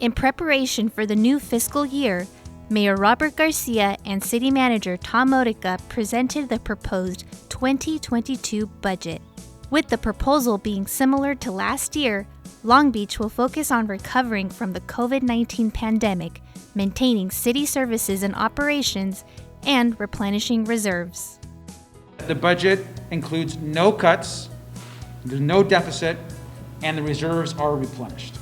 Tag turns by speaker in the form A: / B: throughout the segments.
A: In preparation for the new fiscal year, Mayor Robert Garcia and City Manager Tom Modica presented the proposed 2022 budget. With the proposal being similar to last year, Long Beach will focus on recovering from the COVID-19 pandemic, maintaining city services and operations, and replenishing reserves.
B: The budget includes no cuts, there's no deficit, and the reserves are replenished.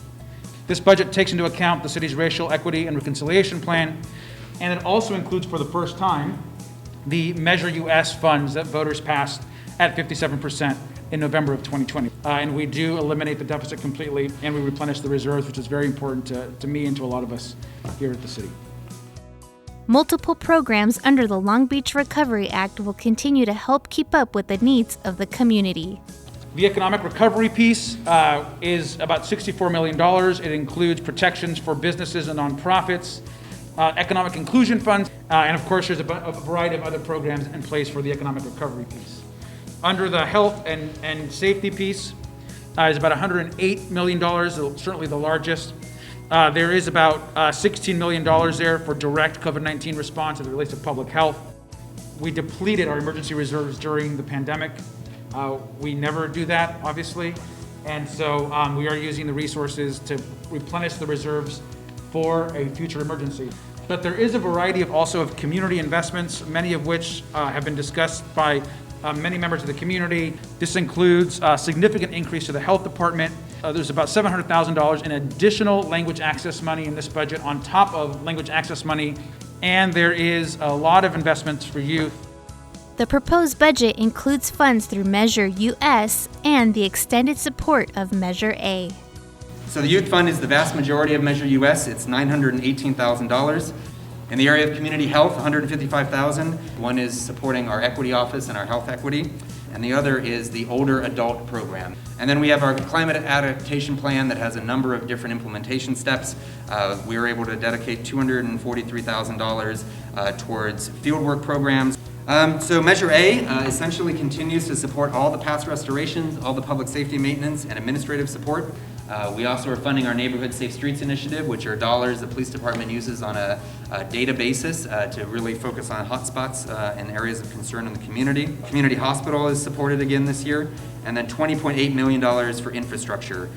B: This budget takes into account the city's racial equity and reconciliation plan, and it also includes, for the first time, the Measure US funds that voters passed at 57% in November of 2020. And we do eliminate the deficit completely, and we replenish the reserves, which is very important to me and to a lot of us here at the city.
A: Multiple programs under the Long Beach Recovery Act will continue to help keep up with the needs of the community.
B: The economic recovery piece is about $64 million. It includes protections for businesses and nonprofits, economic inclusion funds, and of course there's a variety of other programs in place for the economic recovery piece. Under the health and safety piece is about $108 million, certainly the largest. There is about $16 million there for direct COVID-19 response as it relates to public health. We depleted our emergency reserves during the pandemic. We never do that, obviously, and so we are using the resources to replenish the reserves for a future emergency. But there is a variety of community investments, many of which have been discussed by many members of the community. This includes a significant increase to the health department. There's about $700,000 in additional language access money in this budget on top of language access money, and there is a lot of investments for youth.
A: The proposed budget includes funds through Measure US and the extended support of Measure A.
C: So the youth fund is the vast majority of Measure US. It's $918,000. In the area of community health, $155,000. One is supporting our equity office and our health equity, and the other is the older adult program. And then we have our climate adaptation plan that has a number of different implementation steps. We were able to dedicate $243,000 towards fieldwork programs. So Measure A essentially continues to support all the past restorations, all the public safety maintenance and administrative support. We also are funding our Neighborhood Safe Streets initiative, which are dollars the police department uses on a data basis to really focus on hotspots and areas of concern in the community. Community hospital is supported again this year, and then $20.8 million for infrastructure.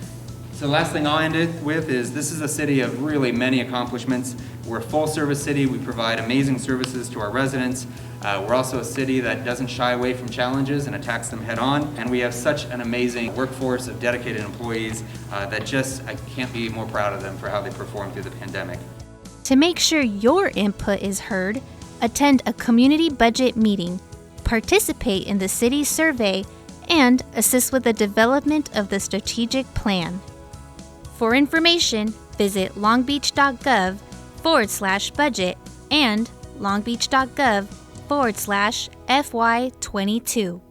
C: So the last thing I'll end it with is this is a city of really many accomplishments. We're a full service city. We provide amazing services to our residents. We're also a city that doesn't shy away from challenges and attacks them head on. And we have such an amazing workforce of dedicated employees that I can't be more proud of them for how they performed through the pandemic.
A: To make sure your input is heard, attend a community budget meeting, participate in the city's survey, and assist with the development of the strategic plan. For information, visit longbeach.gov/budget and longbeach.gov/FY22.